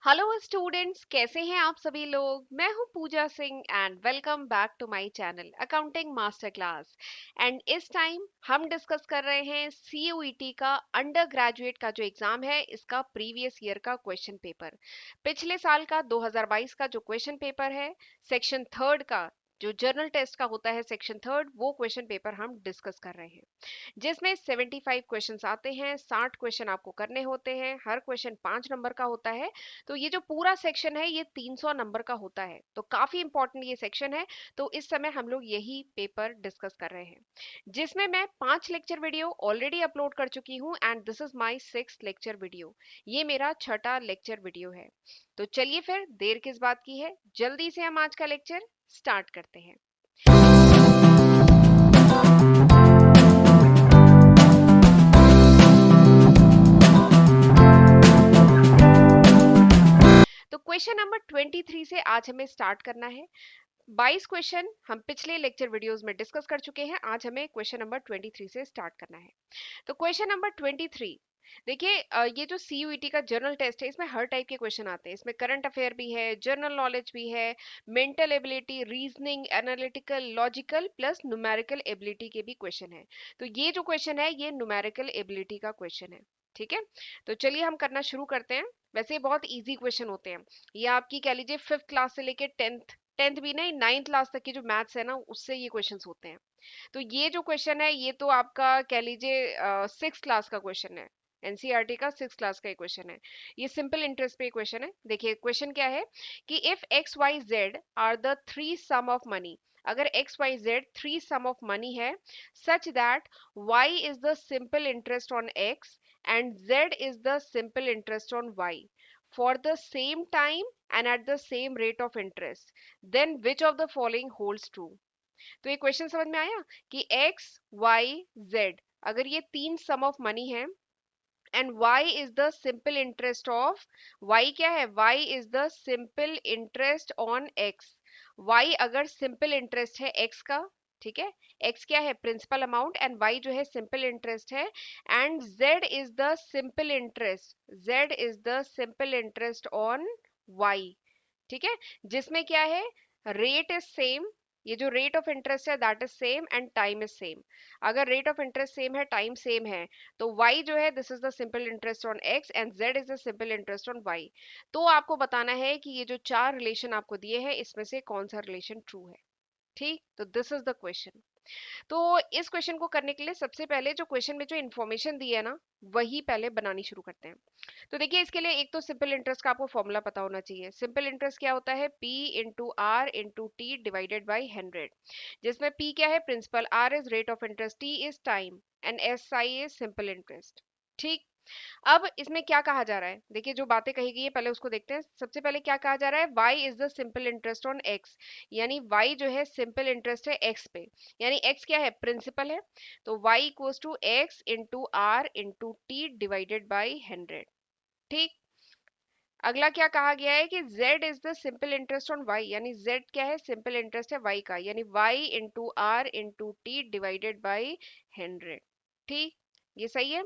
Hello students, कैसे हैं आप सभी लोग। मैं हूं Pooja Singh and welcome back to my channel accounting master class. And इस टाइम हम डिस्कस कर रहे हैं सीयूईटी का अंडर ग्रेजुएट का जो एग्जाम है, इसका प्रीवियस ईयर का क्वेश्चन पेपर। पिछले साल का 2022 का जो क्वेश्चन पेपर है, सेक्शन थर्ड का जो जर्नल टेस्ट का होता है, सेक्शन थर्ड, वो क्वेश्चन पेपर हम डिस्कस कर रहे हैं, जिसमें 75 क्वेश्चंस आते हैं। 60 क्वेश्चन आपको करने होते हैं, हर क्वेश्चन 5 नंबर का होता है। तो ये जो पूरा सेक्शन है ये 300 नंबर का होता है, तो काफी इंपॉर्टेंट ये सेक्शन है। तो इस समय हम लोग यही पेपर डिस्कस कर रहे हैं, जिसमें मैं 5 लेक्चर वीडियो ऑलरेडी अपलोड कर चुकी हूँ and this is my 6th lecture video. ये मेरा छठा लेक्चर वीडियो है। तो चलिए फिर देर किस बात की है, जल्दी से हम आज का लेक्चर स्टार्ट करते हैं। तो क्वेश्चन नंबर 23 से आज हमें स्टार्ट करना है। 22 क्वेश्चन हम पिछले लेक्चर वीडियोस में डिस्कस कर चुके हैं, आज हमें क्वेश्चन नंबर 23 से स्टार्ट करना है। तो क्वेश्चन नंबर 23, देखिए ये जो सीयूईटी का जनरल टेस्ट है, इसमें हर टाइप के क्वेश्चन आते हैं। इसमें करंट अफेयर भी है, जनरल नॉलेज भी है, mental ability, reasoning, analytical, logical plus numerical ability के भी क्वेश्चन है। तो ये जो क्वेश्चन है ये न्यूमेरिकल एबिलिटी का क्वेश्चन है, ठीक है। तो चलिए हम करना शुरू करते हैं। वैसे ये बहुत इजी क्वेश्चन होते हैं, ये आपकी कह लीजिए 5th क्लास से लेके 10th भी नहीं, 9th क्लास तक की जो मैथ्स है ना, उससे ये क्वेश्चंस होते हैं। तो ये जो क्वेश्चन है ये तो आपका कह लीजिए 6th क्लास का क्वेश्चन है, एनसीईआरटी का 6th क्लास का क्वेश्चन है। ये सिंपल इंटरेस्ट पे क्वेश्चन है। देखिए क्वेश्चन क्या है कि if X Y Z are the three sum of money, अगर X Y Z three sum of money है, such that Y is the simple interest on X and Z is the simple interest on Y for the same time and at the same rate of interest, then which of the following holds true? तो ये question समझ में आया कि x y z, अगर ये तीन सम of money है and y is the simple interest of, y क्या है, y is the simple interest on x, y अगर सिंपल इंटरेस्ट है x का, ठीक है, x क्या है प्रिंसिपल अमाउंट एंड y जो है सिंपल इंटरेस्ट है, and z is the simple interest, z is the simple interest on y, ठीक है, जिसमें क्या है रेट इज सेम, ये जो रेट ऑफ इंटरेस्ट है that is same and time is same. अगर रेट ऑफ इंटरेस्ट सेम है, टाइम सेम है, तो y जो है this is the simple interest on x and z is the simple interest on y। तो आपको बताना है कि ये जो चार रिलेशन आपको दिए हैं इसमें से कौन सा रिलेशन ट्रू है, ठीक। तो दिस इज द क्वेश्चन। तो इस क्वेश्चन को करने के लिए सबसे पहले जो क्वेश्चन में जो इन्फॉर्मेशन दी है ना, वही पहले बनानी शुरू करते हैं। तो देखिए इसके लिए एक तो सिंपल इंटरेस्ट का आपको फॉर्मूला पता होना चाहिए। सिंपल इंटरेस्ट क्या होता है, P into R into T divided by 100, जिसमें P क्या है principal, R is rate of interest, T is time and SI is simple interest, ठीक। अब इसमें क्या कहा जा रहा है, देखिए जो बातें कही गई है पहले उसको देखते हैं। सबसे पहले क्या कहा जा रहा है, y is the simple interest on x, यानी y जो है सिंपल इंटरेस्ट है x पे, यानी x क्या है प्रिंसिपल है। तो y equals to x into R into T divided by 100, ठीक। अगला क्या कहा गया है कि z is the simple interest on y, यानी z क्या है सिंपल इंटरेस्ट है y का, यानी y into R into T divided by 100, ठीक। ये सही है।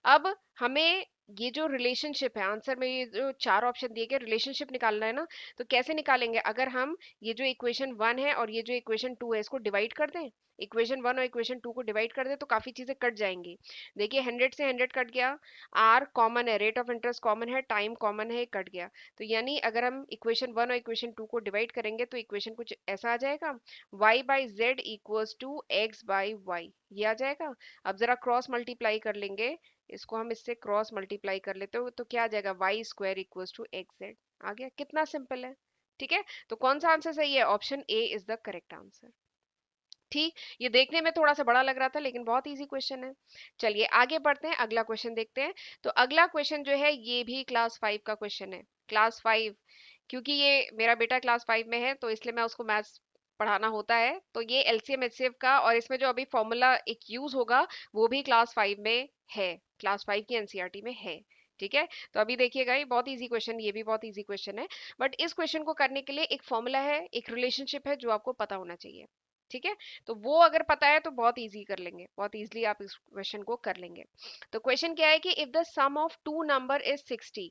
अब हमें ये जो रिलेशनशिप है, आंसर में ये जो चार ऑप्शन दिए गए रिलेशनशिप निकालना है ना, तो कैसे निकालेंगे, अगर हम ये जो इक्वेशन वन है और ये जो इक्वेशन टू है इसको डिवाइड कर दें, इक्वेशन वन और इक्वेशन टू को डिवाइड कर दें तो काफी चीजें कट जाएंगी। देखिए 100 से 100 कट गया, आर कॉमन है, रेट ऑफ इंटरेस्ट कॉमन है, टाइम कॉमन है, कट गया। तो यानी अगर हम इक्वेशन वन और इक्वेशन टू को डिवाइड करेंगे तो इक्वेशन कुछ ऐसा आ जाएगा, y by Z equals to X by Y, ये आ जाएगा। अब जरा क्रॉस मल्टीप्लाई कर लेंगे, इसको हम इससे क्रॉस मल्टीप्लाई कर लेते हो तो क्या आ जाएगा, Y square equals to X Z. आ गया, कितना सिंपल है, ठीक है। तो कौन सा आंसर सही है, option A is the correct answer, ठीक। ये देखने में थोड़ा सा बड़ा लग रहा था लेकिन बहुत इजी क्वेश्चन है। चलिए आगे बढ़ते हैं, अगला क्वेश्चन देखते हैं। तो अगला क्वेश्चन जो है ये भी क्लास 5 का क्वेश्चन है, क्लास 5, क्योंकि ये मेरा बेटा क्लास 5 में है तो इसलिए मैं उसको मैथ्स पढ़ाना होता है। तो ये एलसीएम एचसीएफ का, और इसमें जो अभी फॉर्मूला एक यूज होगा वो भी क्लास 5 में है, क्लास 5 की एनसीईआरटी में है, ठीक है। तो अभी देखिएगा ये बहुत इजी क्वेश्चन, ये भी बहुत इजी क्वेश्चन है, बट इस क्वेश्चन को करने के लिए एक फॉर्मूला है, एक रिलेशनशिप है जो आपको पता होना चाहिए। ठीक है, तो वो अगर पता है तो बहुत इजी कर लेंगे, बहुत इजीली आप इस क्वेश्चन को कर लेंगे। तो क्वेश्चन क्या है कि if the sum of two number is 60,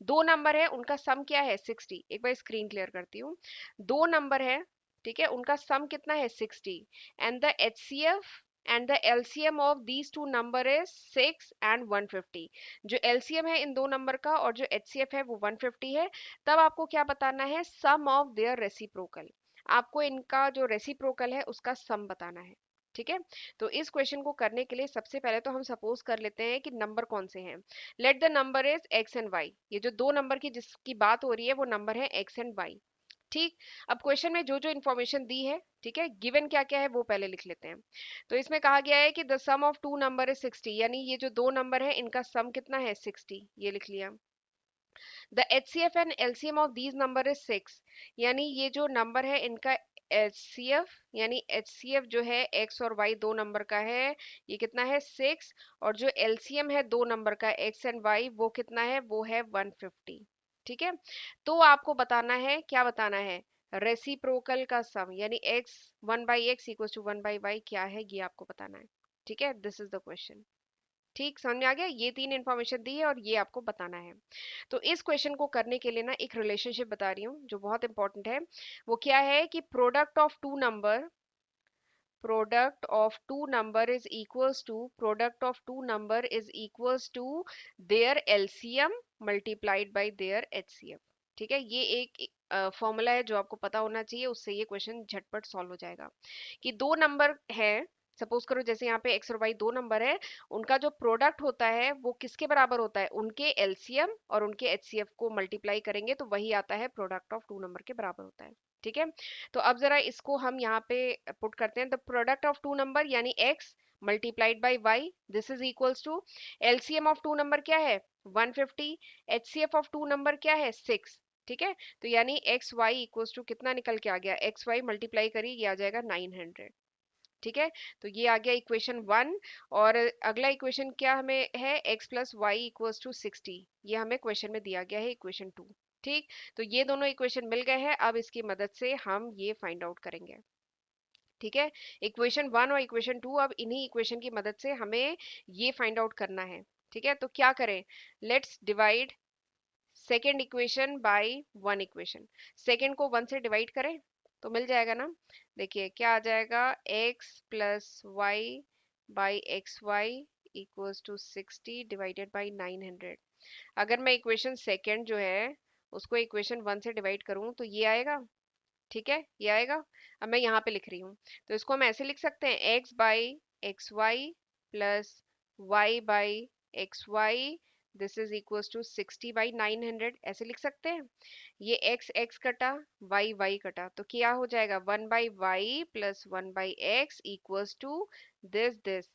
दो नंबर है उनका सम क्या है 60। एक बार स्क्रीन क्लियर करती हूँ। दो नंबर है, ठीक है, उनका सम कितना है 60, and the HCF and the LCM of these two number is 6 and 150। जो एलसीएम है इन दो नंबर का और जो एचसीएफ है वो 150 है। तब आपको क्या बताना है, सम ऑफ देयर रेसिप्रोकल। आपको इनका जो रेसिप्रोकल है उसका सम बताना है। ठीक है, तो इस क्वेश्चन को करने के लिए सबसे पहले तो हम सपोज कर लेते हैं कि नंबर कौन से हैं। Let the number is X and Y. ये जो दो नंबर की जिसकी बात हो रही है वो नंबर है एक्स एंड वाई। ठीक, अब क्वेश्चन में जो जो इन्फॉर्मेशन दी है, ठीक है, गिवन क्या क्या है वो पहले लिख लेते हैं। तो इसमें कहा गया है कि the sum of two number is 60, यानी ये जो दो नंबर है इनका सम कितना है 60, ये लिख लिया। The HCF and LCM of these number is 6, यानी ये जो नंबर है इनका एचसीएफ, यानी एचसीएफ जो है एक्स और वाई दो नंबर का है, ये कितना है 6, और जो एलसीएम है दो नंबर का एक्स एंड वाई वो कितना है, वो है 150। ठीक है, तो आपको बताना है, क्या बताना है, रेसिप्रोकल का सम, यानी x 1/x equal to 1/y क्या है ये आपको बताना है। ठीक है, दिस इज द क्वेश्चन। ठीक, समझ में आ गया, ये तीन इंफॉर्मेशन दी है और ये आपको बताना है। तो इस क्वेश्चन को करने के लिए ना एक रिलेशनशिप बता रही हूँ जो बहुत इंपॉर्टेंट है। वो क्या है कि product of two number is equals to their LCM multiplied by their HCF. ठीक है, ये एक फॉर्मूला है जो आपको पता होना चाहिए, उससे ये क्वेश्चन झटपट सॉल्व हो जाएगा। कि दो नंबर है, सपोज करो जैसे यहाँ पे एक्स और वाई दो नंबर है, उनका जो प्रोडक्ट होता है वो किसके बराबर होता है, उनके एलसीएम और उनके एचसीएफ को मल्टीप्लाई करेंगे तो वही आता है, प्रोडक्ट ऑफ टू नंबर के बराबर होता है। ठीक है, तो अब जरा इसको हम यहाँ पे पुट करते हैं। The product of two number यानी x multiplied by y, this is equals to LCM of two number क्या है 150, एचसीएफ ऑफ टू नंबर क्या है 6। ठीक है, तो यानी एक्स वाई इक्वल्स टू कितना निकल के आ गया, एक्स वाई मल्टीप्लाई करिए ये आ जाएगा 900। ठीक है, तो ये आ गया इक्वेशन 1। और अगला इक्वेशन क्या हमें है, x प्लस वाई इक्वल्स टू 60, ये हमें क्वेश्चन में दिया गया है इक्वेशन 2। ठीक, तो ये दोनों इक्वेशन मिल गए हैं, अब इसकी मदद से हम ये फाइंड आउट करेंगे। ठीक है, इक्वेशन 1 और इक्वेशन 2, अब इन्हीं इक्वेशन की मदद से हमें ये फाइंड आउट करना है। ठीक है, तो क्या करें, let's divide second equation by one equation. Second को वन से डिवाइड करें तो मिल जाएगा ना। देखिए क्या आ जाएगा, x प्लस Y by X Y equals to 60 divided by 900। अगर मैं इक्वेशन सेकेंड जो है उसको इक्वेशन वन से डिवाइड करूं तो ये आएगा। ठीक है, ये आएगा। अब मैं यहाँ पे लिख रही हूँ, तो इसको हम ऐसे लिख सकते हैं, x by X Y plus Y by X Y, this is equals to 60/900, ऐसे लिख सकते हैं। ये x x कटा, y y कटा, तो क्या हो जाएगा 1/y plus 1/x equals to this.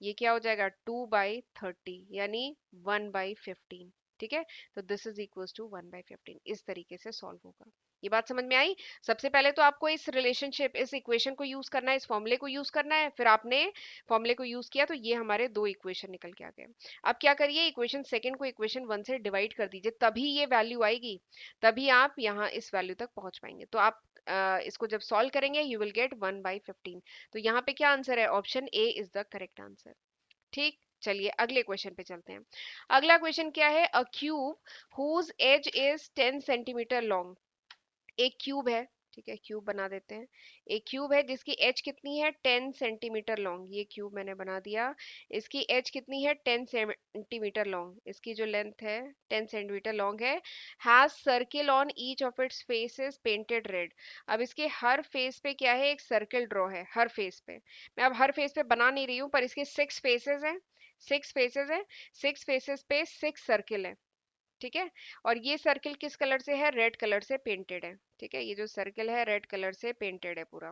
ये क्या हो जाएगा 2/30, यानी 1/15। ठीक है, तो दिस इज इक्वल्स टू 1/15। इस तरीके से सॉल्व होगा। ये बात समझ में आई। सबसे पहले तो आपको इस रिलेशनशिप, इस इक्वेशन को यूज करना है, इस फॉर्मूले को यूज करना है, फिर आपने फॉर्मूले को यूज किया तो ये हमारे दो इक्वेशन निकल के आ गए। अब क्या करिए, इक्वेशन सेकंड को इक्वेशन वन से डिवाइड कर दीजिए, तभी ये वैल्यू आएगी, तभी आप यहाँ इस वैल्यू तक पहुंच पाएंगे। तो आप इसको जब सॉल्व करेंगे यू विल गेट 1/15। तो यहाँ पे क्या आंसर है, option A is the correct answer. ठीक, चलिए अगले क्वेश्चन पे चलते हैं। अगला क्वेश्चन क्या है, a cube whose edge is 10 centimetre long. एक क्यूब है, ठीक है, क्यूब बना देते हैं। एक क्यूब है जिसकी एज कितनी है 10 सेंटीमीटर लॉन्ग, ये क्यूब मैंने बना दिया। इसकी एज कितनी है 10 सेंटीमीटर लॉन्ग, इसकी जो लेंथ है 10 सेंटीमीटर लॉन्ग है। Has circle on each of its faces painted red. अब इसके हर फेस पे क्या है, एक सर्किल ड्रॉ है हर फेस पे। मैं अब हर फेस पे बना नहीं रही हूँ, पर इसके 6 फेसेस हैं, 6 फेसेस है, 6 फेसेस पे 6 सर्किल है। ठीक है, और ये सर्किल किस कलर से है, रेड कलर से पेंटेड है। ठीक है, ये जो सर्किल है रेड कलर से पेंटेड है पूरा।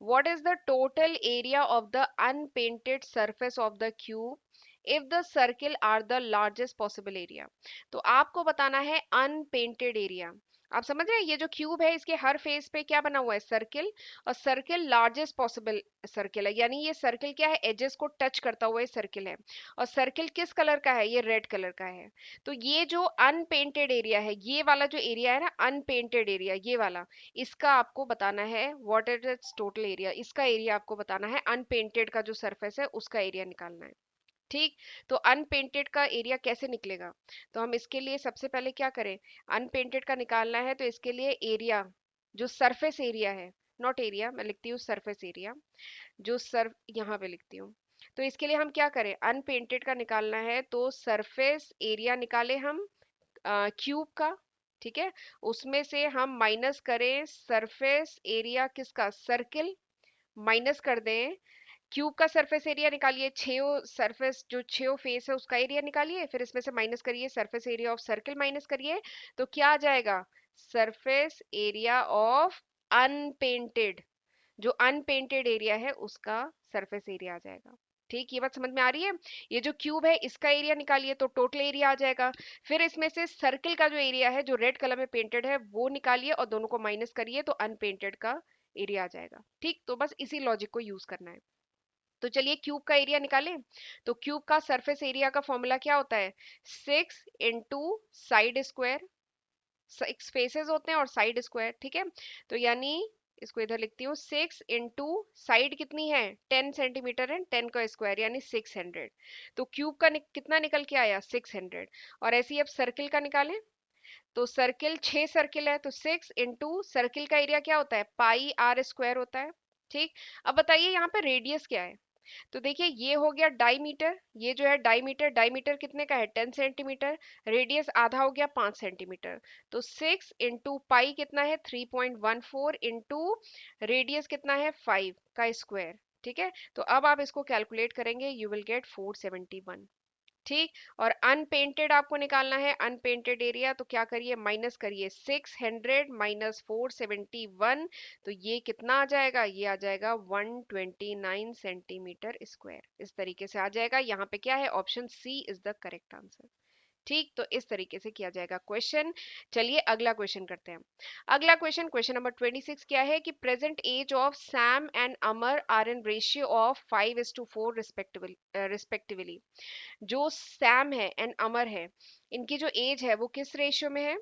What is the total area of the unpainted surface of the cube if the circle are the largest possible area. तो आपको बताना है अनपेंटेड एरिया। आप समझ रहे हैं, ये जो क्यूब है इसके हर फेस पे क्या बना हुआ है, सर्किल, और सर्किल लार्जेस्ट पॉसिबल सर्किल है, यानी ये सर्किल क्या है, एजेस को टच करता हुआ ये सर्किल है, और सर्किल किस कलर का है, ये रेड कलर का है। तो ये जो अनपेंटेड एरिया है, ये वाला जो एरिया है ना, अनपेंटेड एरिया ये वाला, इसका आपको बताना है what is it's total area, इसका एरिया आपको बताना है, अनपेंटेड का जो सरफेस है उसका एरिया निकालना है। ठीक, तो अनपेंटेड का एरिया कैसे निकलेगा, तो हम इसके लिए सबसे पहले क्या करें, अनपेंटेड का निकालना है तो इसके लिए एरिया, जो सरफेस एरिया है, नॉट एरिया, मैं लिखती हूँ सरफेस एरिया, जो सर यहाँ पे लिखती हूँ। तो इसके लिए हम क्या करें, अनपेंटेड का निकालना है तो सरफेस एरिया निकाले हम क्यूब का, ठीक है, उसमें से हम माइनस करें सरफेस एरिया किसका, सर्किल, माइनस कर दें क्यूब का सरफेस एरिया निकालिए, छो सरफेस जो छो फेस है उसका एरिया निकालिए, फिर इसमें से माइनस करिए surface area of circle, minus करिए, तो क्या आ जाएगा, सरफेस एरिया ऑफ अनपेंटेड, जो अनपेंटेड एरिया है उसका सरफेस एरिया आ जाएगा। ठीक, ये बात समझ में आ रही है। ये जो क्यूब है इसका एरिया निकालिए तो टोटल एरिया आ जाएगा, फिर इसमें से सर्किल का जो एरिया है जो रेड कलर में पेंटेड है वो निकालिए और दोनों को माइनस करिए तो अनपेंटेड का एरिया आ जाएगा। ठीक, तो बस इसी लॉजिक को यूज करना है। तो चलिए क्यूब का एरिया निकालें, तो क्यूब का सरफेस एरिया का फॉर्मूला क्या होता है, 6 इंटू साइड स्क्वायर, 6 फेसेस होते हैं और साइड स्क्वायर, ठीक है, तो यानी इसको इधर लिखती हूँ, 6 इंटू साइड कितनी है 10 सेंटीमीटर है, 10 का स्क्वायर यानी 600, तो क्यूब का कितना निकल के आया 600। और ऐसे ही अब सर्किल का निकालें, तो सर्किल 6 सर्किल है तो 6 इंटू सर्किल का एरिया क्या होता है, पाई आर स्क्वायर होता है। ठीक, अब बताइए यहाँ पे रेडियस क्या है, तो देखिए ये हो गया डाईमीटर, ये जो है डाईमीटर, डाईमीटर कितने का है 10 सेंटीमीटर, रेडियस आधा हो गया 5 सेंटीमीटर, तो 6 इंटू पाई कितना है 3.14 इंटू रेडियस कितना है 5 का स्क्वायर। ठीक है, तो अब आप इसको कैलकुलेट करेंगे यू विल गेट 471। ठीक, और अनपेंटेड आपको निकालना है, अनपेंटेड एरिया, तो क्या करिए माइनस करिए 600 माइनस 471, तो ये कितना आ जाएगा, ये आ जाएगा 129 सेंटीमीटर स्क्वायर, इस तरीके से आ जाएगा। यहाँ पे क्या है, option C is the correct answer. ठीक, तो इस तरीके से किया जाएगा क्वेश्चन। चलिए अगला क्वेश्चन करते हैं। अगला क्वेश्चन, क्वेश्चन नंबर 26 क्या है कि present age of Sam and Amar are in ratio of 5:4 respectively. जो सैम है एंड अमर है, इनकी जो एज है वो किस रेशियो में है,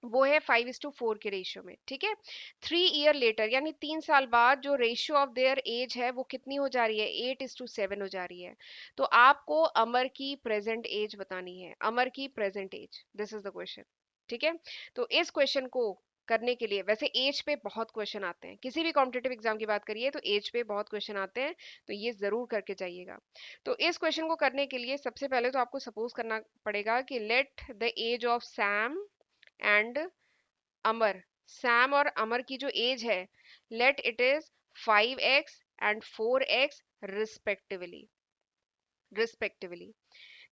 वो है 5:4 के रेशियो में। ठीक है, 3 ईयर लेटर यानी 3 साल बाद जो रेशियो ऑफ देयर एज है वो कितनी हो जा रही है, 8:7 हो जा रही है। तो आपको अमर की प्रेजेंट एज बतानी है, अमर की present age, this is the question. ठीक है, तो इस क्वेश्चन को करने के लिए, वैसे एज पे बहुत क्वेश्चन आते हैं, किसी भी कॉम्पिटेटिव एग्जाम की बात करिए तो एज पे बहुत क्वेश्चन आते हैं, तो ये जरूर करके जाइएगा। तो इस क्वेश्चन को करने के लिए सबसे पहले तो आपको सपोज करना पड़ेगा कि let the age of Sam and Amar, Sam और अमर की जो एज है, let it is 5x and 4x respectively, respectively.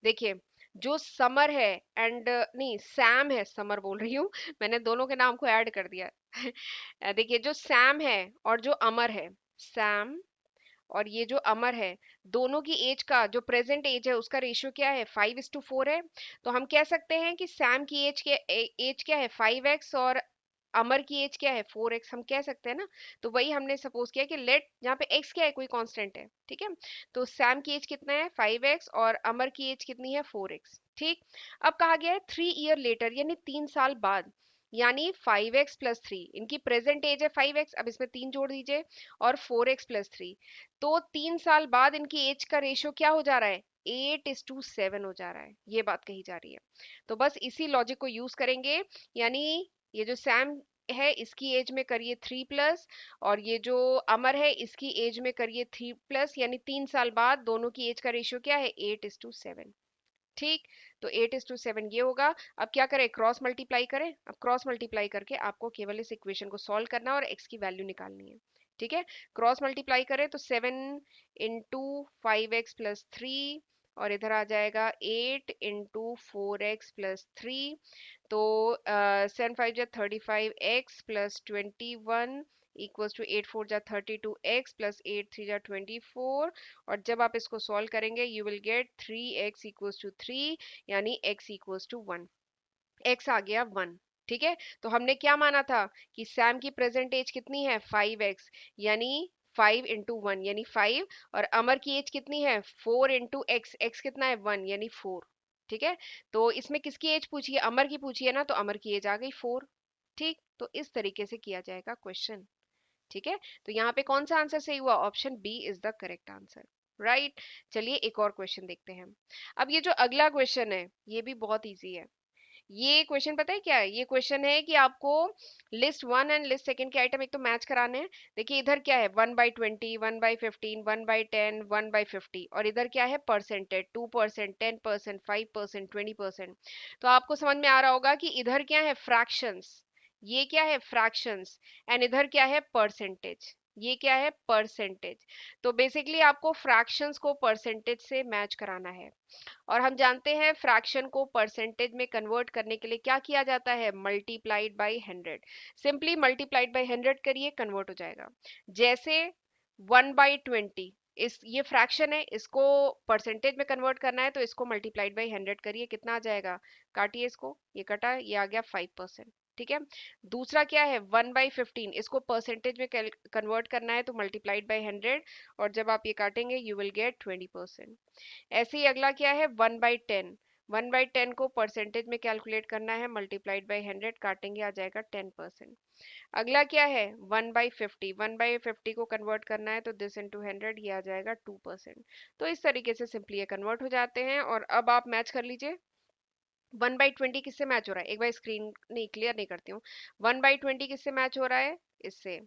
देखिए, जो समर है एंड नहीं सैम है, समर बोल रही हूँ मैंने दोनों के नाम को ऐड कर दिया देखिए जो सैम है और जो अमर है, सैम और ये जो अमर है, दोनों की एज का जो प्रेजेंट एज है उसका रेशियो क्या है 5:4 है। तो हम कह सकते हैं कि सैम की एज क्या है 5x और अमर की एज क्या है 4x, हम कह सकते हैं ना। तो वही हमने सपोज किया कि लेट, यहाँ पे x क्या है, कोई कांस्टेंट है, ठीक है, तो सैम की एज कितना है 5x और अमर की एज कितनी है 4x। ठीक, अब कहा गया है 3 ईयर लेटर यानी 3 साल बाद, यानी 5x+3, इनकी प्रेजेंट एज है 5x, अब इसमें 3 जोड़ दीजिए, और 4x+3, तो 3 साल बाद इनकी एज का रेशियो क्या हो जा रहा है 8:7 हो जा रहा है, ये बात कही जा रही है। तो बस इसी लॉजिक को यूज करेंगे, यानी ये जो सैम है इसकी एज में करिए 3+ और ये जो अमर है इसकी एज में करिए 3+, यानी 3 साल बाद दोनों की एज का रेशियो क्या है 8:7। ठीक, तो 8:7 ये होगा। अब क्या करें, क्रॉस मल्टीप्लाई करें, अब क्रॉस मल्टीप्लाई करके आपको केवल इस इक्वेशन को सॉल्व करना है और x की वैल्यू निकालनी है। ठीक है, क्रॉस मल्टीप्लाई करें तो 7 इंटू 5x+3 और इधर आ जाएगा 8 इंटू 4x+3, तो 7 5 जा 35x+21 इक्वल्स टू 8 4 जा 32x+8 3 जा 24, और जब आप इसको सॉल्व करेंगे you will get 3x equals to 3, यानी x इक्वल्स टू 1, x आ गया 1। ठीक है, तो हमने क्या माना था कि सैम की प्रेजेंट एज कितनी है 5x, यानी 5 × 1 यानी 5, और अमर की एज कितनी है 4 × x, x कितना है 1 यानी 4। ठीक है, तो इसमें किसकी एज पूछी है, अमर की पूछी है ना, तो अमर की एज आ गई 4। ठीक, तो इस तरीके से किया जाएगा क्वेश्चन। ठीक है, तो यहाँ पे कौन सा आंसर सही हुआ, option B is the correct answer. Right, चलिए एक और क्वेश्चन देखते हैं। अब ये जो अगला क्वेश्चन है ये भी बहुत इजी है। ये क्वेश्चन पता है क्या है, ये क्वेश्चन है कि आपको लिस्ट 1 एंड लिस्ट सेकंड के आइटम एक तो मैच कराने हैं। देखिए इधर क्या है 1/20, 1/15, 1/10, 1/50, और इधर क्या है परसेंटेज 2%, 10%, 5%, 20%। तो आपको समझ में आ रहा होगा कि इधर क्या है फ्रैक्शंस, ये क्या है फ्रैक्शंस, एंड इधर क्या है परसेंटेज, ये क्या है परसेंटेज। तो बेसिकली आपको फ्रैक्शंस को परसेंटेज से मैच कराना है, और हम जानते हैं फ्रैक्शन को परसेंटेज में कन्वर्ट करने के लिए क्या किया जाता है, multiplied by 100। Simply multiplied by 100 करिए, कन्वर्ट हो जाएगा। जैसे 1/20, इस ये फ्रैक्शन है, इसको परसेंटेज में कन्वर्ट करना है, तो इसको मल्टीप्लाइड बाय 100 करिए, कितना आ जाएगा, काटिए इसको, ये कटा, ये आ गया 5%। ठीक है, दूसरा क्या है 1/15, इसको परसेंटेज में कन्वर्ट करना है, तो मल्टीप्लाइड बाय 100, और जब आप ये काटेंगे यू विल गेट 20%। ऐसे ही अगला क्या है 1/10, 1/10 को परसेंटेज में कैलकुलेट करना है, मल्टीप्लाइड बाय 100, काटेंगे आ जाएगा 10%। अगला क्या है 1/50, 1/50 को कन्वर्ट करना है, तो दिस इंटू 100, ये आ जाएगा 2%। तो इस तरीके से सिंपली ये कन्वर्ट हो जाते हैं। और अब आप मैच कर लीजिए 1/20 किससे मैच हो रहा है, एक बार स्क्रीन नहीं क्लियर नहीं करती हूँ। 1/20 किससे मैच हो रहा है, इससे,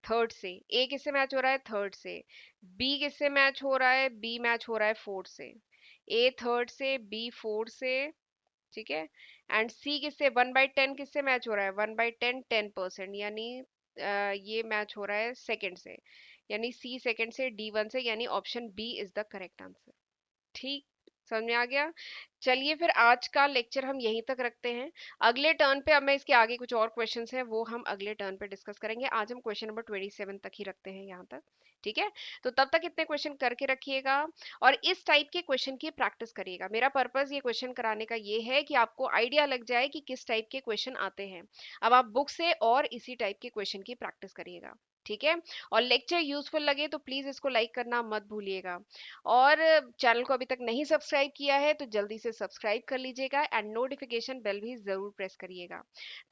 थर्ड से। ए किससे मैच हो रहा है, थर्ड से। बी किससे मैच हो रहा है, बी मैच हो रहा है फोर्थ से। ए थर्ड से, बी फोर्थ से। ठीक है, एंड सी किससे 1/10 किससे मैच हो रहा है, 1/10 10%, यानी ये मैच हो रहा है सेकंड से, यानी सी सेकंड से, डी 1 से, यानी option B is the correct answer. ठीक, समझ में आ गया। चलिए फिर आज का लेक्चर हम यहीं तक रखते हैं। अगले टर्न पे, अब मैं इसके आगे कुछ और क्वेश्चंस हैं वो हम अगले टर्न पे डिस्कस करेंगे। आज हम क्वेश्चन नंबर 27 तक ही रखते हैं यहाँ तक। ठीक है, तो तब तक इतने क्वेश्चन करके रखिएगा, और इस टाइप के क्वेश्चन की प्रैक्टिस करिएगा। मेरा पर्पस ये क्वेश्चन कराने का ये है कि आपको आइडिया लग जाए कि किस टाइप के क्वेश्चन आते हैं। अब आप बुक से और इसी टाइप के क्वेश्चन की प्रैक्टिस करिएगा। ठीक है, और लेक्चर यूजफुल लगे तो प्लीज इसको लाइक करना मत भूलिएगा, और चैनल को अभी तक नहीं सब्सक्राइब किया है तो जल्दी से सब्सक्राइब कर लीजिएगा, एंड नोटिफिकेशन बेल भी जरूर प्रेस करिएगा,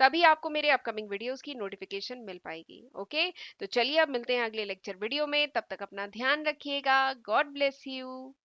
तभी आपको मेरे अपकमिंग वीडियोस की नोटिफिकेशन मिल पाएगी। ओके, तो चलिए अब मिलते हैं अगले लेक्चर वीडियो में, तब तक अपना ध्यान रखिएगा। God bless you.